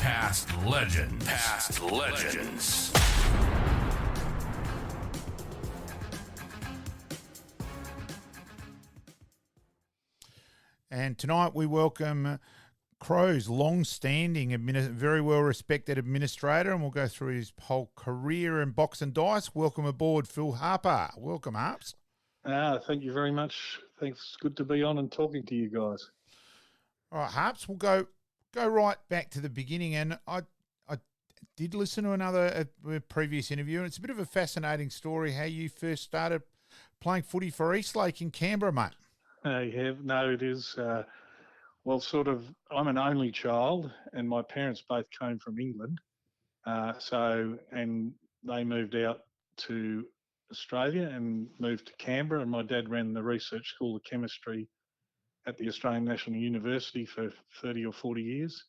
Past legends. Past legends. And tonight we welcome Crow's long-standing, very well-respected administrator, and we'll go through his whole career in box and dice. Welcome aboard, Phil Harper. Welcome, Harps. Thank you very much. Thanks. Good to be on and talking to you guys. All right, Harps, we'll go right back to the beginning. And I did listen to another previous interview, and it's a bit of a fascinating story how you first started playing footy for Eastlake in Canberra, mate. It is. I'm an only child, and my parents both came from England. And they moved out to Australia and moved to Canberra, and my dad ran the Research School of Chemistry at the Australian National University for 30 or 40 years.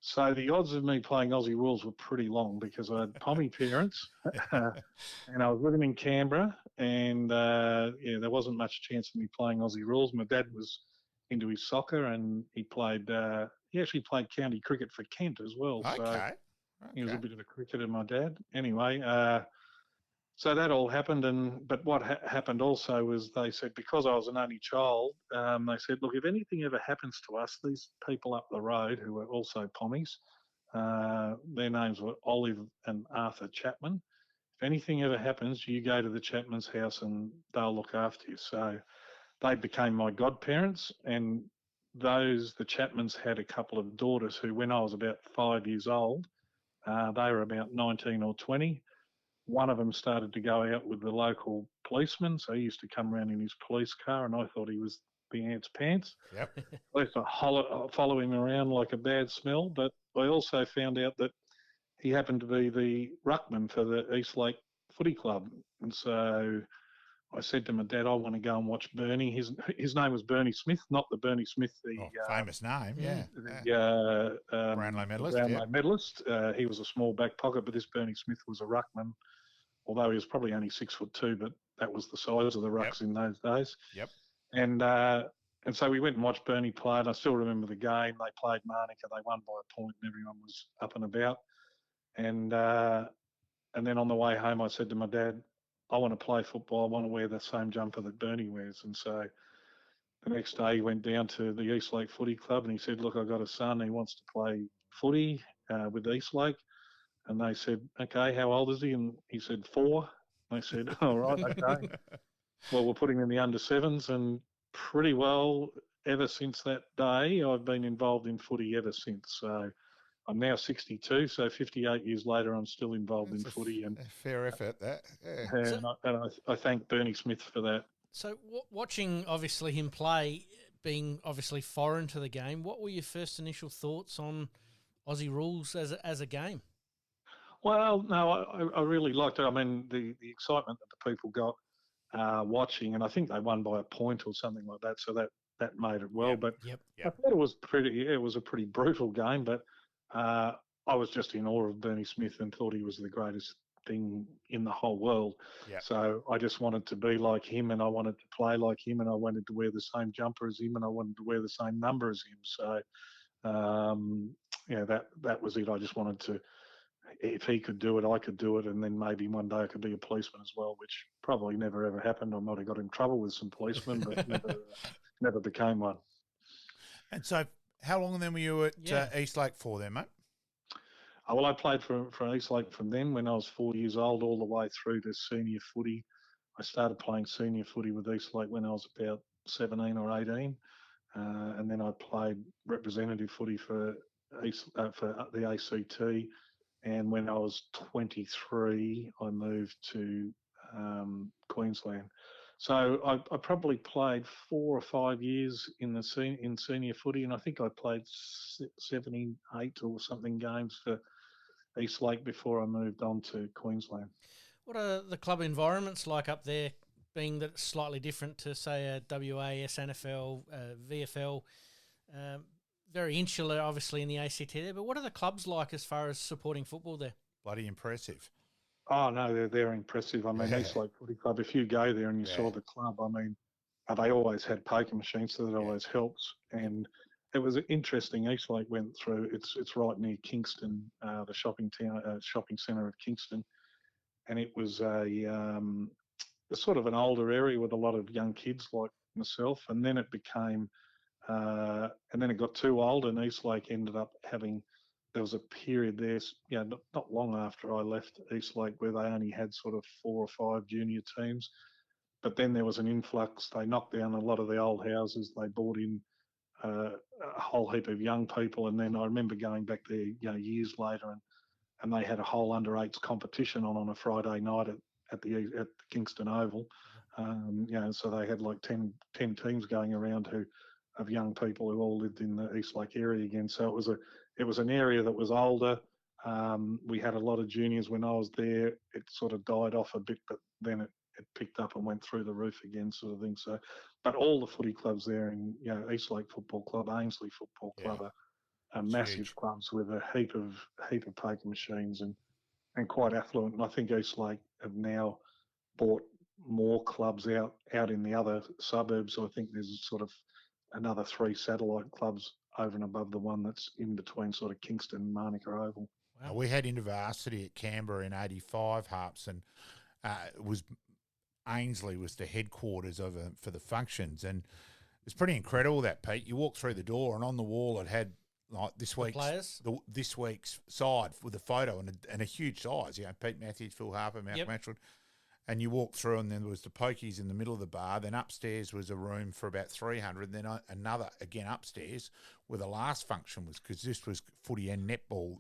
So the odds of me playing Aussie rules were pretty long because I had pommy parents and I was living in Canberra, and there wasn't much chance of me playing Aussie rules. My dad was into his soccer, and he actually played county cricket for Kent as well. Okay. So he was a bit of a cricketer, my dad. Anyway, so that all happened, but what happened also was they said, because I was an only child, they said, look, if anything ever happens to us, these people up the road who were also pommies, their names were Olive and Arthur Chapman. If anything ever happens, you go to the Chapman's house and they'll look after you. So they became my godparents, and the Chapmans had a couple of daughters who, when I was about 5 years old, they were about 19 or 20. One of them started to go out with the local policeman, so he used to come around in his police car, and I thought he was the ant's pants. Yep. I used to follow him around like a bad smell, but I also found out that he happened to be the ruckman for the Eastlake Footy Club. And so I said to my dad, I want to go and watch Bernie. His name was Bernie Smith, not the Bernie Smith, famous name, yeah. The Brownlow medalist. Brownlow medalist. He was a small back pocket, but this Bernie Smith was a ruckman, although he was probably only 6'2", but that was the size of the rucks in those days. Yep. And so we went and watched Bernie play, and I still remember the game. They played Marnica. They won by a point, and everyone was up and about. And then on the way home, I said to my dad, I want to play football. I want to wear the same jumper that Bernie wears. And so the next day he went down to the Eastlake Footy Club and he said, look, I've got a son. He wants to play footy with Eastlake. And they said, okay, how old is he? And he said, 4. They said, all right, okay. Well, we'll put him in the under-7s, and pretty well ever since that day, I've been involved in footy ever since. So I'm now 62, so 58 years later, I'm still involved in footy. And fair effort, that. Yeah. And I thank Bernie Smith for that. So watching, obviously, him play, being obviously foreign to the game, what were your first initial thoughts on Aussie rules as a game? Well, no, I really liked it. I mean, the excitement that the people got watching, and I think they won by a point or something like that, so that made it well. Yep, but yep. I thought it was a pretty brutal game, but I was just in awe of Bernie Smith and thought he was the greatest thing in the whole world. Yep. So I just wanted to be like him, and I wanted to play like him, and I wanted to wear the same jumper as him, and I wanted to wear the same number as him. So, that was it. I just wanted to, if he could do it, I could do it, and then maybe one day I could be a policeman as well, which probably never ever happened. I might have got in trouble with some policemen, but never became one. And so how long then were you at Eastlake for then, mate? Well, I played for Eastlake from then when I was 4 years old all the way through to senior footy. I started playing senior footy with Eastlake when I was about 17 or 18, and then I played representative footy for the ACT. And when I was 23, I moved to Queensland. So I probably played 4 or 5 years in senior footy, and I think I played 78 or something games for Eastlake before I moved on to Queensland. What are the club environments like up there, being that it's slightly different to, say, a WA, SNFL, VFL? Very insular, obviously, in the ACT there, but what are the clubs like as far as supporting football there? Bloody impressive. Oh, no, they're impressive. I mean, Eastlake Footy Club, if you go there and you saw the club, I mean, they always had poker machines, so that always helps. And it was interesting. Eastlake went through. It's right near Kingston, the shopping centre of Kingston, and it was a sort of an older area with a lot of young kids like myself, and then it became, and then it got too old, and Eastlake ended up having. There was a period there, not long after I left Eastlake, where they only had sort of 4 or 5 junior teams. But then there was an influx. They knocked down a lot of the old houses. They brought in a whole heap of young people. And then I remember going back there, years later, and they had a whole under-8s competition on a Friday night at the Kingston Oval. So they had like 10 teams going around of young people who all lived in the Eastlake area again. So it was an area that was older. We had a lot of juniors when I was there. It sort of died off a bit, but then it picked up and went through the roof again, sort of thing. So, but all the footy clubs there, in Eastlake Football Club, Ainsley Football Club, are massive huge clubs with a heap of poker machines and quite affluent. And I think Eastlake have now bought more clubs out in the other suburbs. So I think there's sort of another 3 satellite clubs over and above the one that's in between sort of Kingston and Manuka Oval. Wow. We had InterVarsity at Canberra in '85, Harps, and it was Ainsley was the headquarters for the functions, and it's pretty incredible that, Pete. You walk through the door, and on the wall it had like this week's side with a photo and a huge size. Pete Matthews, Phil Harper, Malcolm Ashford. And you walk through, and then there was the pokies in the middle of the bar. Then upstairs was a room for about 300. Then another, again, upstairs, where the last function was, because this was footy and netball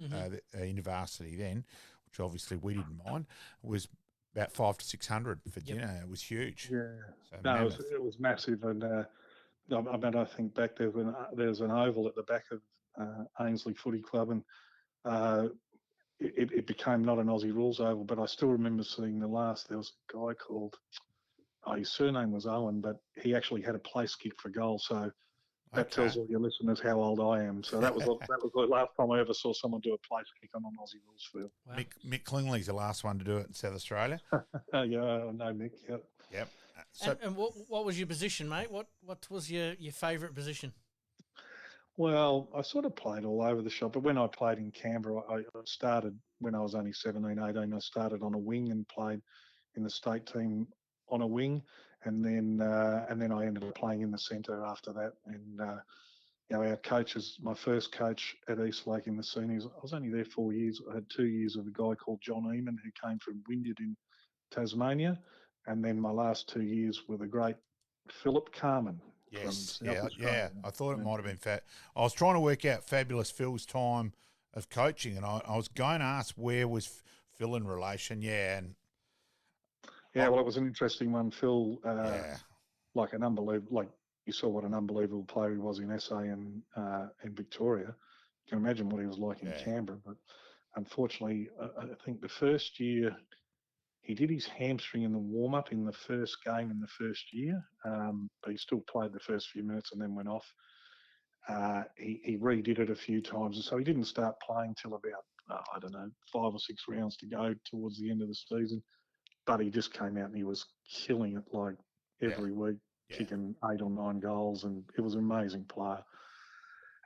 InterVarsity then, which obviously we didn't mind, was about 500 to 600 for dinner. It was huge. Yeah. So no, it was massive. And I think back there when there's an oval at the back of Ainsley Footy Club, and it became not an Aussie Rules Oval, but I still remember seeing there was a guy called, his surname was Owen, but he actually had a place kick for goal. So that tells all your listeners how old I am. So that was the last time I ever saw someone do a place kick on an Aussie Rules field. Wow. Mick Klingley's the last one to do it in South Australia. Yeah, I know Mick. Yep. So, and what was your position, mate? What was your favourite position? Well, I sort of played all over the shop, but when I played in Canberra, I started when I was only 17, 18. I started on a wing and played in the state team on a wing, and then I ended up playing in the centre after that. And our coaches, my first coach at Eastlake in the seniors, I was only there 4 years. I had 2 years of a guy called John Eamon who came from Wynyard in Tasmania, and then my last 2 years with a great Philip Carman. Yes, yeah. I thought it might have been fat. I was trying to work out Fabulous Phil's time of coaching, and I was going to ask where was Phil in relation. Well, it was an interesting one. Phil, like you saw what an unbelievable player he was in SA and in Victoria. You can imagine what he was like in Canberra, but unfortunately, I think the first year he did his hamstring in the warm-up in the first game in the first year, but he still played the first few minutes and then went off. He redid it a few times, and so he didn't start playing till about, 5 or 6 rounds to go towards the end of the season. But he just came out and he was killing it like every week, kicking 8 or 9 goals, and it was an amazing player.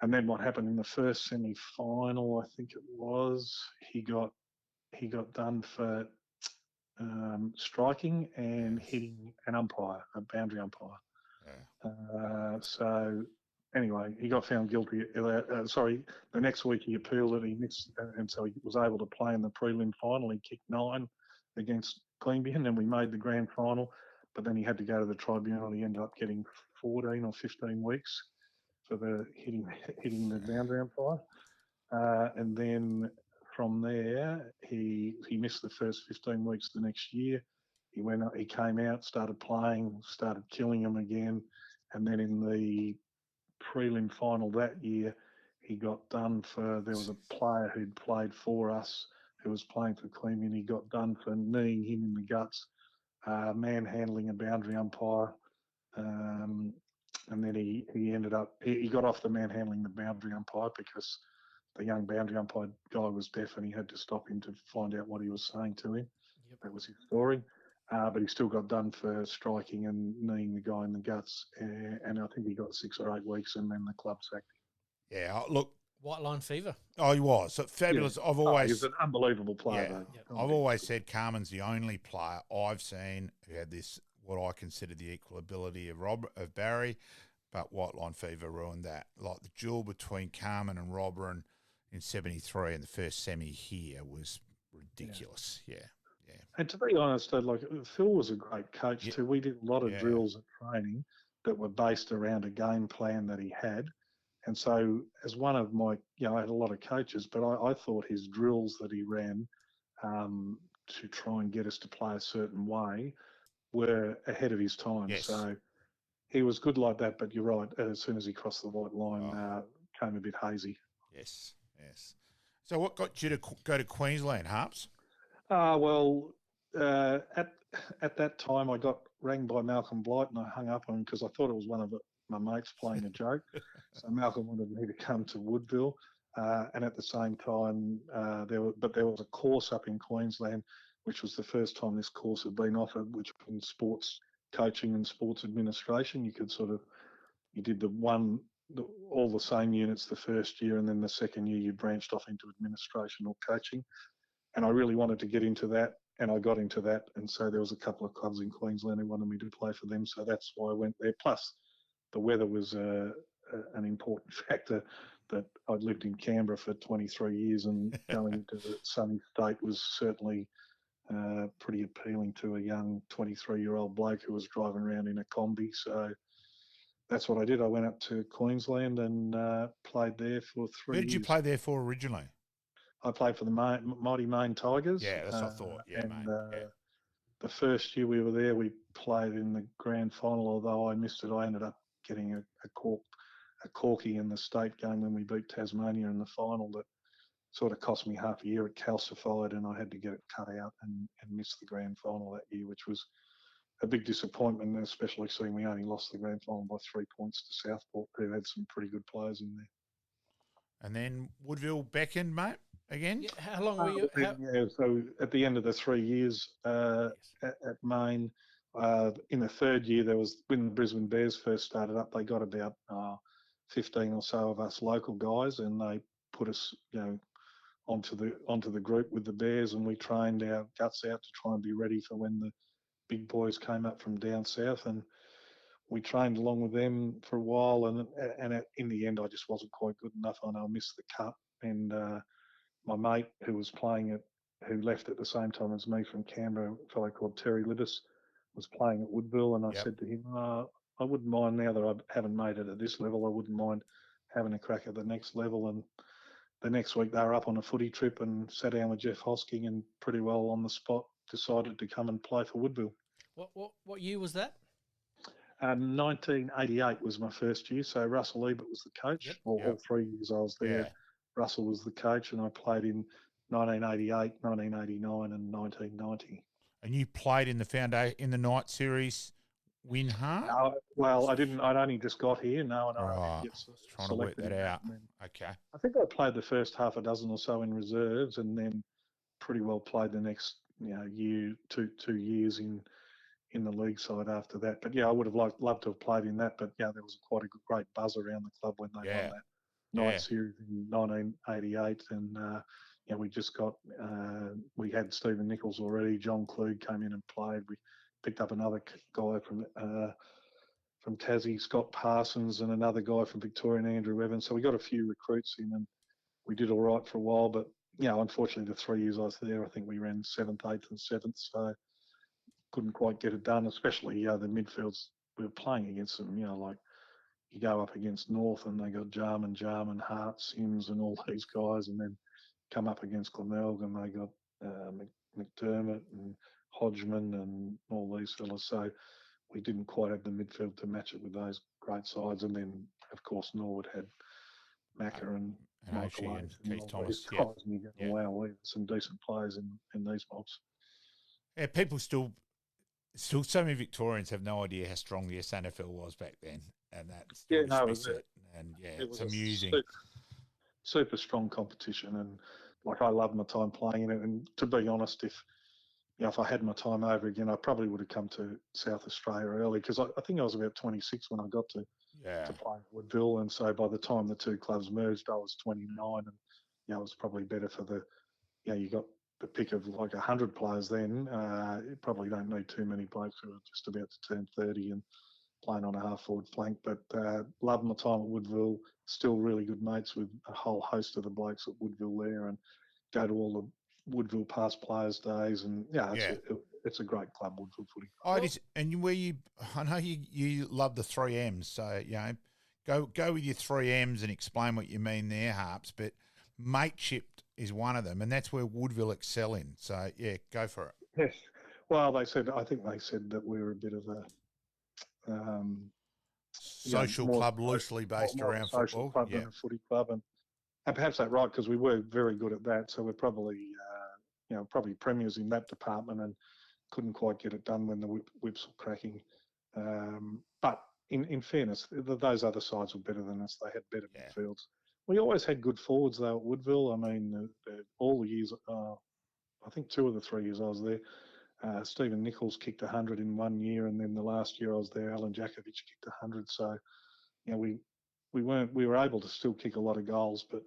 And then what happened in the first semi-final, I think it was, he got done for striking and hitting an umpire, a boundary umpire. So anyway, he got found guilty. The next week he appealed it. He missed, and so he was able to play in the prelim final. He kicked 9 against Queanbeyan, and we made the grand final. But then he had to go to the tribunal. He ended up getting 14 or 15 weeks for the hitting the boundary umpire, and then from there, he missed the first 15 weeks the next year. He came out, started playing, started killing them again, and then in the prelim final that year, he got done for. There was a player who'd played for us who was playing for Queanbeyan. He got done for kneeing him in the guts, manhandling a boundary umpire, and then he ended up he got off the manhandling the boundary umpire because the young boundary umpire guy was deaf and he had to stop him to find out what he was saying to him. Yep. That was his story. But he still got done for striking and kneeing the guy in the guts. And I think he got 6 or 8 weeks and then the club sacked Yeah, look, White line fever. oh, he was so fabulous. Yeah. I've He's always, an unbelievable player. yeah, Though. I've always said Carmen's the only player I've seen who had this, what I consider the equal ability of Barry, but white line fever ruined that. Like the duel between Carmen and Robber in '73 and the first semi here was ridiculous. Yeah. And to be honest, like Phil was a great coach too. We did a lot of Yeah. drills at training that were based around a game plan that he had. And so, as one of my, I had a lot of coaches, but I thought his drills that he ran to try and get us to play a certain way were ahead of his time. Yes. So he was good like that. But you're right. As soon as he crossed the white line, came a bit hazy. Yes. So, what got you to go to Queensland, Harps? Well, at that time, I got rang by Malcolm Blight, and I hung up on him because I thought it was one of my mates playing a joke. So Malcolm wanted me to come to Woodville, and at the same time, there was a course up in Queensland, which was the first time this course had been offered, which was in sports coaching and sports administration. You did all the same units the first year, and then the second year you branched off into administration or coaching. And I really wanted to get into that, and I got into that. And so there was a couple of clubs in Queensland who wanted me to play for them, so that's why I went there. Plus, the weather was an important factor. That I'd lived in Canberra for 23 years, and going into the sunny state was certainly pretty appealing to a young 23-year-old bloke who was driving around in a combi. So that's what I did. I went up to Queensland and played there for 3 years. Who did you play there for originally? I played for the Mighty Main Tigers. Yeah, that's what I thought. Yeah, and, mate. The first year we were there, we played in the grand final. Although I missed it, I ended up getting a corky in the state game when we beat Tasmania in the final. That sort of cost me half a year. It calcified, and I had to get it cut out and miss the grand final that year, which was a big disappointment, especially seeing we only lost the grand final by 3 points to Southport, who had some pretty good players in there. And then Woodville beckoned, mate, again? Yeah, how long were you? So at the end of the 3 years at Maine, in the third year, when the Brisbane Bears first started up, they got about 15 or so of us local guys, and they put us, onto the group with the Bears, and we trained our guts out to try and be ready for when the big boys came up from down south, and we trained along with them for a while, and in the end, I just wasn't quite good enough. I know I missed the cut, and my mate who was playing it, who left at the same time as me from Canberra, a fellow called Terry Littis, was playing at Woodville, and I said to him, I wouldn't mind, now that I haven't made it at this level, I wouldn't mind having a crack at the next level. And the next week they were up on a footy trip and sat down with Jeff Hosking, and pretty well on the spot decided to come and play for Woodville. What year was that? 1988 was my first year. So Russell Ebert was the coach. All 3 years I was there. Yeah. Russell was the coach, and I played in 1988, 1989, and 1990. And you played in the night series win hard? Well, I didn't. I'd only just got here. No, and I was trying to work that out. Okay. I think I played the first half a dozen or so in reserves, and then pretty well played the next year, two years in the league side after that. But I would have loved to have played in that. But there was quite a great buzz around the club when they won that night series in 1988, and we just got we had Stephen Nichols already. John Klug came in and played. We picked up another guy from Tassie, Scott Parsons, and another guy from Victoria, Andrew Evans. So we got a few recruits in, and we did all right for a while. But unfortunately, the 3 years I was there, I think we ran 7th, 8th, and 7th. So couldn't quite get it done, especially the midfields we were playing against them. Like you go up against North, and they got Jarman, Hart, Sims, and all these guys, and then come up against Glenelg, and they got McDermott and Hodgman and all these fellas. So we didn't quite have the midfield to match it with those great sides. And then, of course, Norwood had Macca and Michael and and Keith Thomas. Guys, and you go, wow, there's some decent players in these mobs. Yeah, people still so many Victorians have no idea how strong the SNFL was back then, and that's it's amusing. Super strong competition, and like I loved my time playing in it. And to be honest, if I had my time over again, I probably would have come to South Australia early, because I think I was about 26 when I got to play at Woodville, and so by the time the two clubs merged, I was 29, and it was probably better for the you got the pick of like 100 players then. You probably don't need too many blokes who are just about to turn 30 and playing on a half forward flank. But loved my time at Woodville. Still really good mates with a whole host of the blokes at Woodville there, and go to all the Woodville past players' days. And it's a great club, Woodville Footy Club. I know you love the 3Ms, so go with your 3Ms and explain what you mean there, Harps. But mateship is one of them, and that's where Woodville excel in. So go for it. Yes. Well, I think they said that we were a bit of a social club, loosely based more around social football. Club than a footy club, and perhaps that's right, because we were very good at that. So we're probably probably premiers in that department, and couldn't quite get it done when the whips were cracking. But in fairness, those other sides were better than us. They had better midfields. We always had good forwards though at Woodville. I mean, all the years, I think 2 of the 3 years I was there, Stephen Nichols kicked 100 in 1 year, and then the last year I was there, Alan Jakovic kicked 100. So, we were able to still kick a lot of goals, but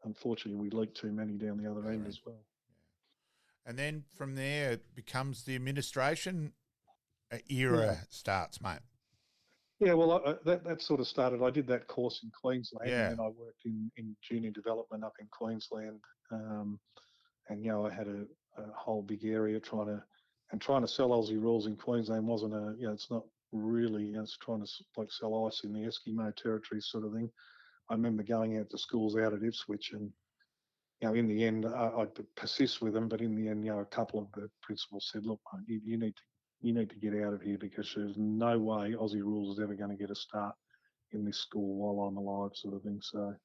unfortunately we leaked too many down the other end as well. And then from there it becomes the administration era starts, mate. Yeah, well, that sort of started. I did that course in Queensland, Yeah. and then I worked in junior development up in Queensland, and I had a whole big area trying to sell Aussie rules in Queensland wasn't it's not really, it's trying to like sell ice in the Eskimo territory sort of thing. I remember going out to schools out at Ipswich, and in the end, I'd persist with them, but in the end, a couple of the principals said, "Look, mate, you need to get out of here, because there's no way Aussie rules is ever going to get a start in this school while I'm alive," sort of thing. So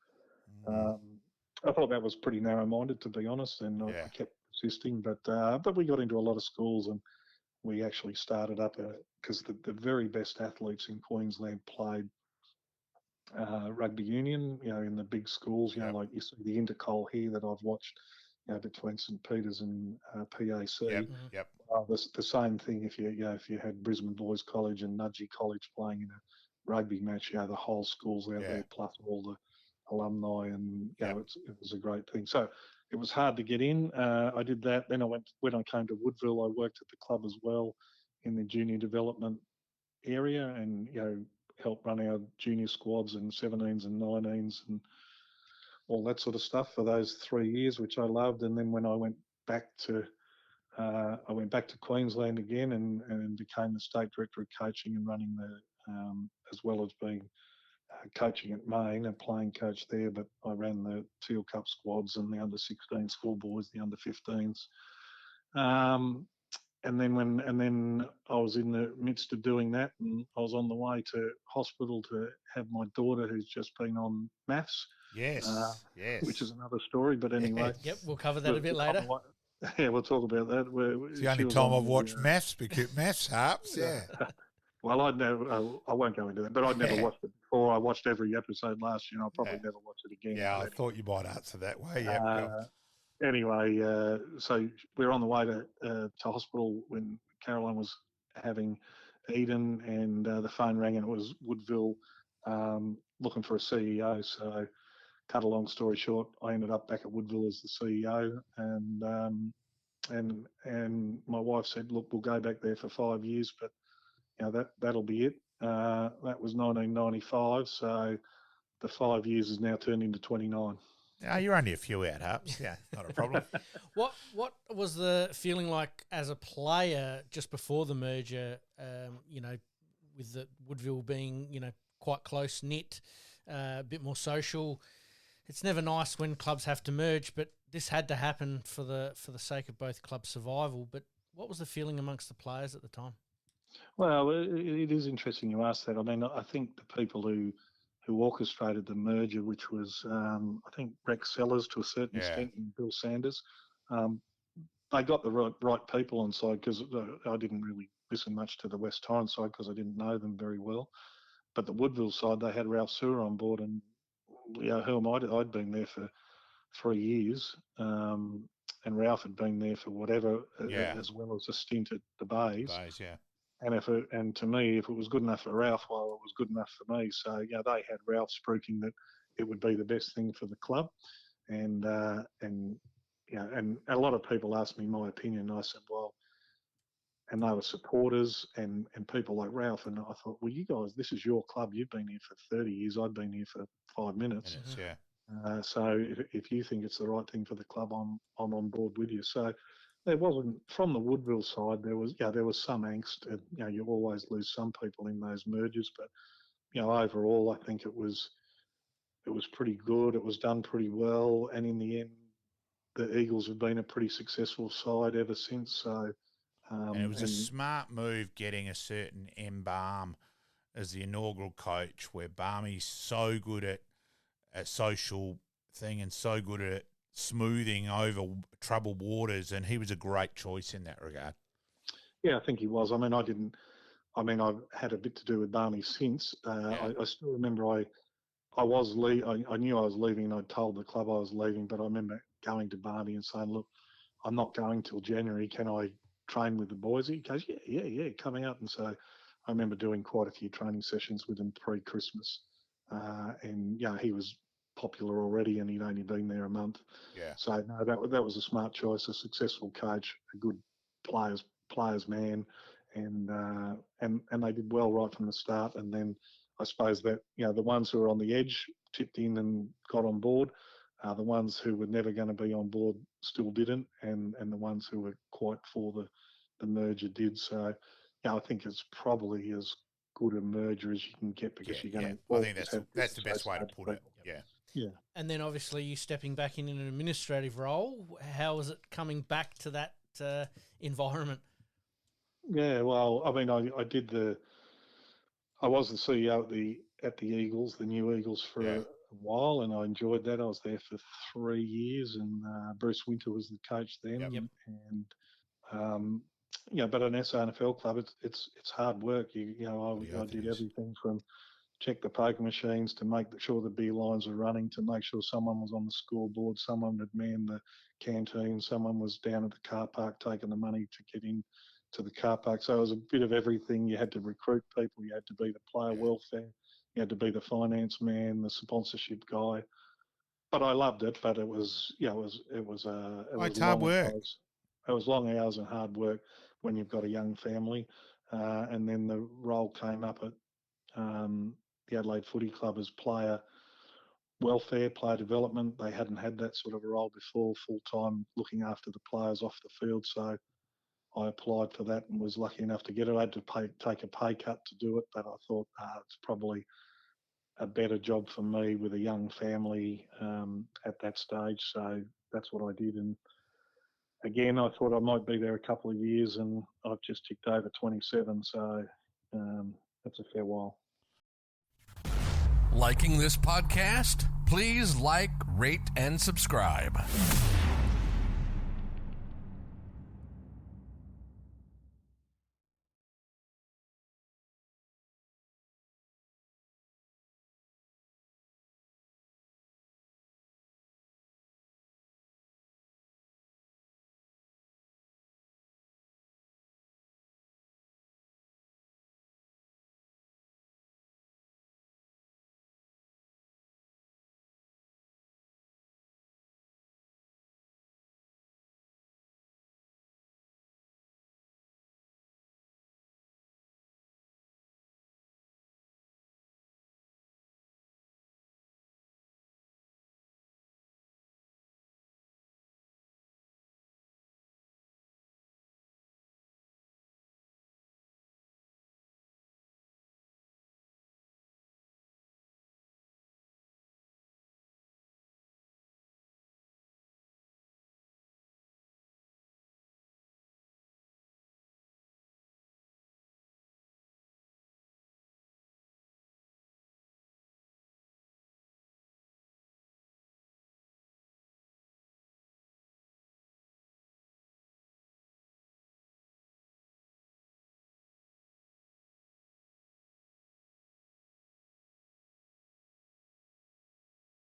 I thought that was pretty narrow-minded, to be honest, and I kept persisting. But we got into a lot of schools, and we actually started up because the very best athletes in Queensland played rugby union, in the big schools, like you see the Intercol here that I've watched, between St Peters and PAC. Yep. The same thing if you had Brisbane Boys College and Nudgee College playing in a rugby match, the whole school's out there, plus all the alumni, and it was a great thing. So it was hard to get in. I did that. Then when I came to Woodville, I worked at the club as well in the junior development area, and helped run our junior squads and 17s and 19s and all that sort of stuff for those 3 years, which I loved. And then when I went back to Queensland again, and became the state director of coaching and running as well as being coaching at Maine and playing coach there. But I ran the Teal Cup squads and the under 16 schoolboys, the under 15s. And then I was in the midst of doing that, and I was on the way to hospital to have my daughter, who's just been on maths. Yes. Which is another story. But anyway. Yep, we'll cover that a bit later. Yeah, we'll talk about that. It's the only time I've watched maths, because maths, Harps, Well, I won't go into that, but I'd never watched it before. I watched every episode last year, and I'll probably never watch it again. Yeah, I thought you might answer that way. Anyway, so we were on the way to hospital when Caroline was having Eden, and the phone rang, and it was Woodville looking for a CEO. So, cut a long story short, I ended up back at Woodville as the CEO, and my wife said, "Look, we'll go back there for 5 years, but that'll be it." That was 1995, so the 5 years has now turned into 29. No, you're only a few out, Harps. Yeah, not a problem. What was the feeling like as a player just before the merger? With the Woodville being quite close knit, a bit more social. It's never nice when clubs have to merge, but this had to happen for the sake of both clubs' survival. But what was the feeling amongst the players at the time? Well, it is interesting you asked that. I mean, I think the people who orchestrated the merger, which was, I think, Rex Sellers to a certain extent and Bill Sanders, they got the right people on side, because I didn't really listen much to the West Torrens side because I didn't know them very well. But the Woodville side, they had Ralph Sewer on board, and who am I? I'd been there for 3 years, and Ralph had been there for whatever, Yeah. as well as a stint at the Bays. Yeah. And to me, if it was good enough for Ralph, well, it was good enough for me. So they had Ralph spruiking that it would be the best thing for the club, and and a lot of people asked me my opinion. And I said, well, and they were supporters and people like Ralph, and I thought, well, you guys, this is your club. You've been here for 30 years. I've been here for 5 minutes. Yeah. So if you think it's the right thing for the club, I'm on board with you. So there wasn't, from the Woodville side, there was some angst, and you always lose some people in those mergers, but overall I think it was pretty good. It was done pretty well, and in the end, the Eagles have been a pretty successful side ever since. So and it was a smart move getting a certain M. Balm as the inaugural coach, where Barmy's so good at social thing and so good at smoothing over troubled waters, and he was a great choice in that regard. Yeah, I think he was. I've had a bit to do with Barmy since. I still remember I knew I was leaving, and I told the club I was leaving, but I remember going to Barmy and saying, look, I'm not going till January. Can I train with the boys? He goes, yeah, coming up. And so I remember doing quite a few training sessions with him pre-Christmas. And he was popular already, and he'd only been there a month. Yeah. So no, that was a smart choice, a successful coach, a good players man, and they did well right from the start. And then I suppose that the ones who were on the edge tipped in and got on board. The ones who were never going to be on board still didn't, and the ones who were quite for the merger did. So I think it's probably as good a merger as you can get, because you're going to. I think that's the best way to put it. Yeah. And then obviously you stepping back in an administrative role. How is it coming back to that environment? Yeah, well, I mean, I was the CEO at the Eagles, the new Eagles, for a while, and I enjoyed that. I was there for 3 years, and Bruce Winter was the coach then. Yep. And but an SANFL club, it's hard work. I did everything from check the poker machines to make sure the beer lines were running, to make sure someone was on the scoreboard, someone had manned the canteen, someone was down at the car park taking the money to get in to the car park. So it was a bit of everything. You had to recruit people, you had to be the player welfare, you had to be the finance man, the sponsorship guy. But I loved it. But it was hard work. It was long hours and hard work when you've got a young family. And then the role came up at the Adelaide Footy Club as player welfare, player development. They hadn't had that sort of a role before, full-time looking after the players off the field. So I applied for that and was lucky enough to get it. I had to take a pay cut to do it, but I thought it's probably a better job for me with a young family at that stage. So that's what I did. And again, I thought I might be there a couple of years, and I've just ticked over 27. So that's a fair while. Liking this podcast? Please like, rate, and subscribe.